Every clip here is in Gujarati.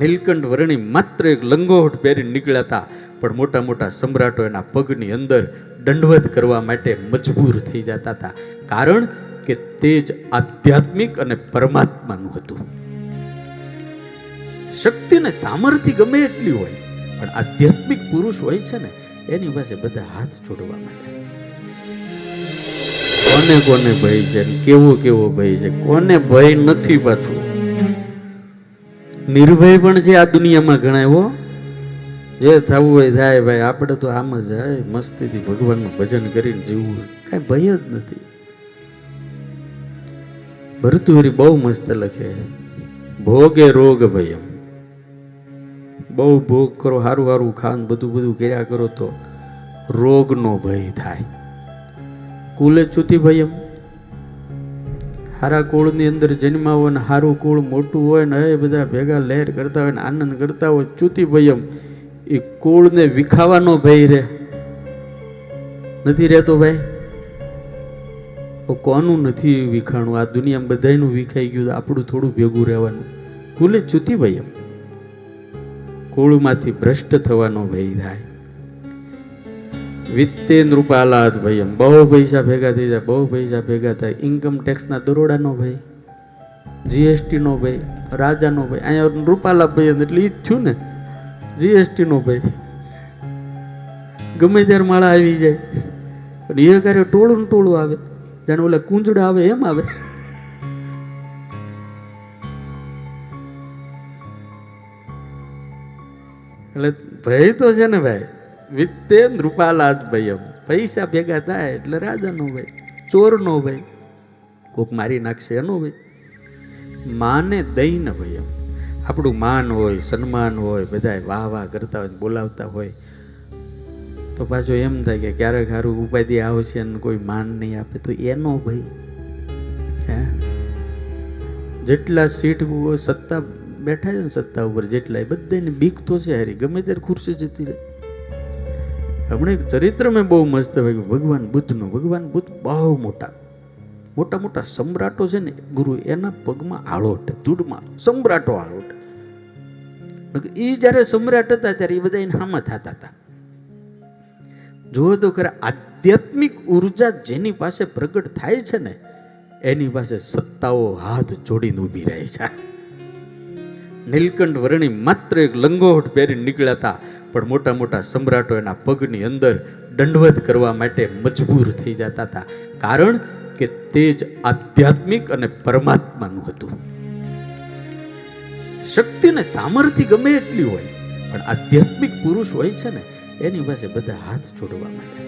નીલકંઠ વર્ણી માત્ર એક લંગોટ પહેરી નીકળ્યા હતા, પણ મોટા મોટા સમ્રાટો એના પગની અંદર દંડવત કરવા માટે મજબૂર થઈ જતા હતા, કારણ કે તે જ આધ્યાત્મિક અને પરમાત્માનું હતું. શક્તિ ને સામર્થ્ય ગમે એટલી હોય, પણ આધ્યાત્મિક પુરુષ હોય છે ને, એની પાસે બધા હાથ જોડવા માંડે. કોને કોને ભય છે, કેવો કેવો ભય છે, કોને ભય નથી. પાછું નિર્ભય પણ છે આ દુનિયામાં ઘણા એવો, જે થવું હોય થાય. ભાઈ આપણે તો આમ જ મસ્તીથી ભગવાનનું ભજન કરીને જીવવું, કાંઈ ભય જ નથી. ભરતુહરી બહુ મસ્ત લખે, ભોગે રોગ ભયમ. બહુ ભોગ કરો, સારું સારું ખાન બધું બધું કર્યા કરો તો રોગનો ભય થાય. કુલે ચુતિ ભયમ, હારા કુળની અંદર જન્મા હોય ને હારું કુળ મોટું હોય ને એ બધા ભેગા લહેર કરતા હોય ને આનંદ કરતા હોય, ચુતિ ભયમ. એ કુળને વિખાવાનો ભય રે નથી રહેતો. ભાઈ કોનું નથી વિખાણું? આ દુનિયામાં બધાનું વિખાઈ ગયું, આપણું થોડું ભેગું રહેવાનું. કુલે ચુતિ ભયમ, કુળમાંથી ભ્રષ્ટ થવાનો ભય થાય. વિત્તે નૃપાલાદ ભયમ, બહુ પૈસા ભેગા થઈ જાય, બહુ પૈસા ભેગા થાય. ઇન્કમ ટેક્સના દરોડાનો ભય, જીએસટી નો ભય, રાજાનો ભય. અહીંયા નૃપાલા ભય એટલે ઈ જ થયું ને, જીએસટી નો ભય. ગમે ત્યારે માળા આવી જાય, પણ એ કાર્ય ટોળું ને ટોળું આવે, જાણે ઓલા કુંજડા આવે એમ આવે. એટલે ભય તો છે ને ભાઈ, વિત્તે નૃપાલાદ ભયમ. પૈસા ભેગા થાય એટલે રાજાનો ભય, ચોરનો ભય, કોક મારી નાખશે એનો ભય. માને દઈને ભયમ, આપણું માન હોય, સન્માન હોય, બધા વાહ વાહ કરતા હોય, બોલાવતા હોય, તો પાછું એમ થાય કે ક્યારેક સારું ઉપાધિ આવશે અને કોઈ માન નહીં આપે તો એનો ભય. હે, જેટલા સીટ સત્તા બેઠા છે ને, સત્તા ઉપર જેટલા, એ બધાને બીક તો છે હારી, ગમે ત્યારે ખુરશી જતી રહે. હમણાં એક ચરિત્ર મેં બહુ મસ્ત વાગ્યું ભગવાન બુદ્ધનું. ભગવાન બુદ્ધ બહુ મોટા મોટા મોટા સમ્રાટો છે ને ગુરુ, એના પગમાં આળોટ, ધૂળમાં સમ્રાટો આળોટ. એ જયારે સમ્રાટ હતા ત્યારે એ બધા એને હામાં થતા હતા. જો તો ખરા, આધ્યાત્મિક ઉર્જા જેની પાસે પ્રગટ થાય છે ને, એની પાસે સત્તાઓ હાથ જોડીને ઊભી રહે છે. નીલકંઠ વર્ણી માત્ર એક લંગોટ પહેરી નીકળ્યા હતા, પણ મોટા મોટા સમ્રાટો એના પગની અંદર દંડવત કરવા માટે મજબૂર થઈ જતા હતા, કારણ કે તે જ આધ્યાત્મિક અને પરમાત્માનું હતું. શક્તિ ને સામર્થ્ય ગમે એટલી હોય, પણ આધ્યાત્મિક પુરુષ હોય છે ને, એની પાસે બધા હાથ જોડવા માંડે.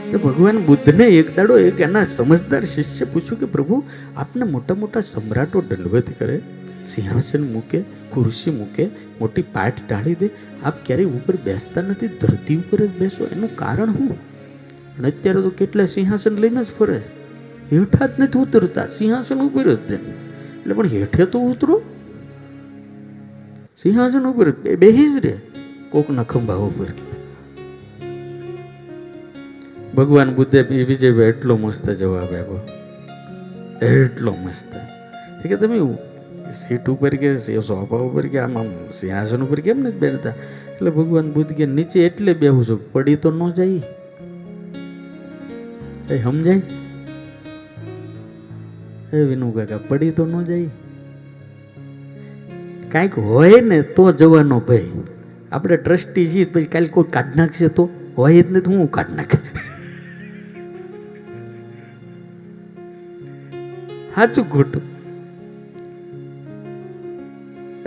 તો ભગવાન બુદ્ધને એક દાડો એક એના સમજદાર શિષ્ય પૂછ્યું કે પ્રભુ, આપને મોટા મોટા સમ્રાટો દંડવત કરે, સિંહાસન મૂકે, ખુરશી મૂકે, મોટી પાટ ઢાળી દે, આપ ક્યારેય ઉપર બેસતા નથી, ધરતી ઉપર જ બેસો, એનું કારણ શું? અને અત્યારે તો કેટલા સિંહાસન લઈને જ ફરે, હેઠા જ નથી ઉતરતા, સિંહાસન ઉપર જ દે. એટલે પણ હેઠે તો ઉતરો, સિંહાસન ઉપર બેહી જ રે કોકના ખંભા ઉપર. ભગવાન બુદ્ધે વિજયભાઈ એટલો મસ્ત જવાબ આપ્યો, એટલો મસ્ત કે તમે સીટ ઉપર કે સોફા ઉપર કે આમ સિંહાસન ઉપર કેમ નથી બેઠતા? એટલે ભગવાન બુદ્ધ કે નીચે એટલે બેહું છું, પડી તો ન જાય. સમજાય? એ વિનુ કાકા, પડી તો ન જાય. કાંઈક હોય ને તો જવાનો ભાઈ. આપણે ટ્રસ્ટી છીએ, પછી કાલે કોઈ કાઢ નાખશે તો હોય જ નહીં, તો હું કાઢ નાખે. સાચું ખોટું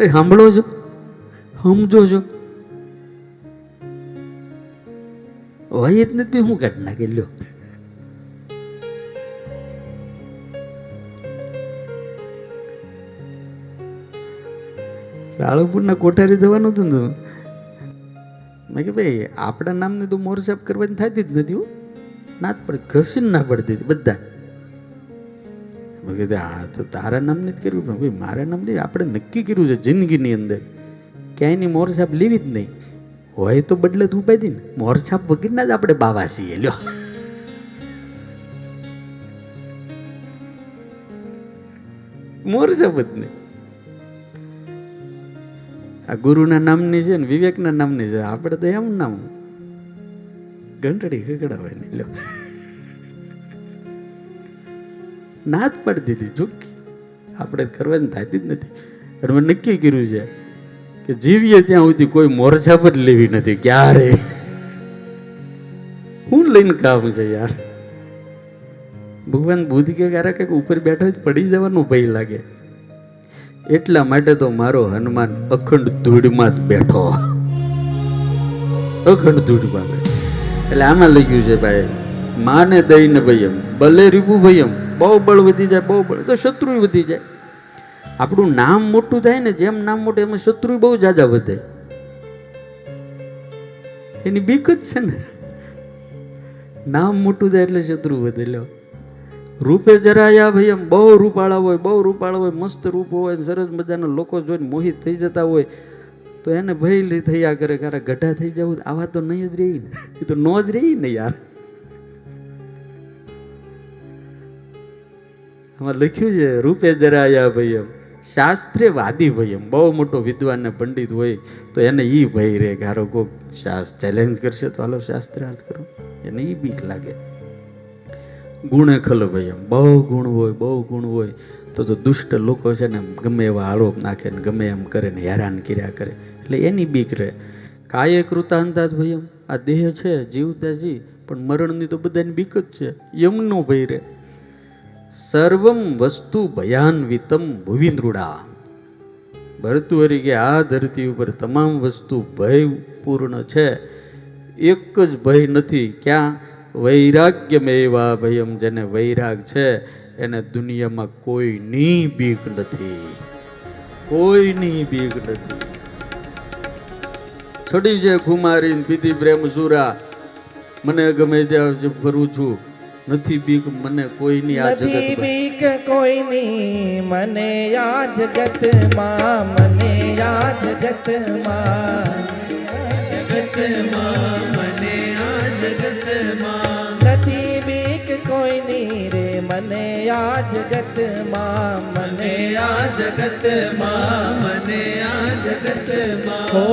એ સાંભળો છો, સમજો છો, હોય જ નથી, હું કાઢ નાખી લ્યો. સાળંગપુરના કોઠારી જવાનું હતું ને, મેં કે ભાઈ આપણા નામની તો મોર સાફ કરવાની થતી જ નથી હો, ના જ પડે, ઘસીને ના પડતી હતી બધા. મેં કીધું હા તો તારા નામની જ કર્યું, પણ ભાઈ મારા નામની આપણે નક્કી કર્યું છે જિંદગીની અંદર ક્યાંયની મોર સાફ લેવી જ નહીં. હોય તો બદલે તું ઉપાય ને, મોર છાપ વગરના જ આપણે બાવા છીએ લ્યો. મોર છાપ જ નહીં. આ ગુરુના નામની છે ને વિવેકના નામની છે. આપણે તો એમ નામ ઘંટડી ખકડાવાય નહીં. લો ના જ પાડી દીધી ચોખ્ખી. આપણે કરવાની થતી જ નથી. અને મેં નક્કી કર્યું છે કે જીવીએ ત્યાં સુધી કોઈ મોરછા પર લેવી નથી ક્યારે. હું લઈને કામ છે યાર. ભગવાન બુદ્ધ કે ક્યારેક કંઈક ઉપર બેઠો જ પડી જવાનું ભય લાગે. એટલા માટે તો મારો હનુમાન અખંડ ધૂળમાં જ બેઠો. અખંડ ધૂળમાં બેઠો. એટલે આમાં લખ્યું છે ભાઈ, માને દઈને ભયમ ભલે રીબુ ભયમ. બહુ બળ વધી જાય, બહુ બળ તો શત્રુ વધી જાય. આપણું નામ મોટું થાય ને, જેમ નામ મોટું એમાં શત્રુ બહુ જાજા વધે. એની બીક જ છે ને. નામ મોટું થાય એટલે શત્રુ વધે. લો રૂપે જરાયા ભયમ. બહુ રૂપાળા હોય, બહુ રૂપાળા હોય, મસ્ત રૂપ હોય, સરસ મજાના લોકો જોઈને મોહિત થઈ જતા હોય તો એને ભય થયા કરે. ક્યારે ગઢા થઈ જવું આવા તો નહીં જ રહી ને. એ તો નો જ રહી ને યાર. આમાં લખ્યું છે રૂપે જરાયા ભયમ શાસ્ત્રે વાદી ભયમ. બહુ મોટો વિદ્વાન ને પંડિત હોય તો એને ઈ ભય રે. ગારો કોક ચેલેન્જ કરશે તો હાલો શાસ્ત્રાર્થ કરો, એને ઈ બીક લાગે. ગુણે ખલ ભયમ. બહુ ગુણ હોય, બહુ ગુણ હોય તો દુષ્ટ લોકો છે ને ગમે એવા આરોપ નાખે ને ગમે એમ કરે ને હેરાન કર્યા કરે એટલે એની બીક રહે. કાયે કૃતાંતાત ભયમ. આ દેહ છે જીવતાજી પણ મરણની તો બધાની બીક જ છે. યમનો ભય રહે. સર્વમ વસ્તુ ભયાન્વિતમ ભુવિન્દ્રુડા. ભરતુહરી કે આ ધરતી ઉપર તમામ વસ્તુ ભયપૂર્ણ છે, એક જ ભય નથી. ક્યાં? વૈરાગ્યમેવા ભયમ. જેને વૈરાગ છે એને દુનિયામાં કોઈની બીક નથી. કોઈની બીક નથી. છડી છે ખુમારી પીધી પ્રેમ સુરા. મને ગમે ત્યાં ફરું છું, નથી બીક મને કોઈની. આ જગત નથી બીક કોઈની મને આ જગતમાં. મને આ જગતમાં. જગતમાં મને આ જગતમાં. નથી બીક કોઈની રે મને આ જગતમાં. મને આ જગતમાં. મને આ જગતમાં. હો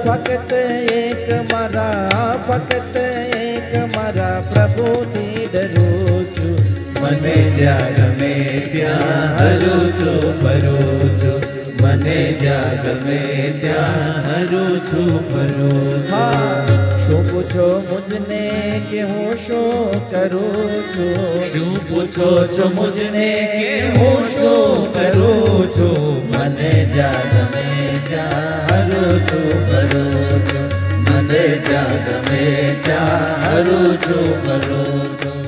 ફક્ત એક મારા, ફક્ત એક મારા પ્રભુથી ડરું છું. મને જ્યાં ગમે ત્યાં હરું છું, ફરું છું. મને જ્યાં ગમે ત્યાં હરું છું, ફરું છું. શું પૂછો મુજને કે હું શું કરું છું? શું પૂછો છો મુજને કે હું શું કરું છું? મને જ્યાં ગમે ત્યાં હરું છું, ફરું છું. મને જ્યાં ગમે ત્યાં હરું છું, ફરું છું.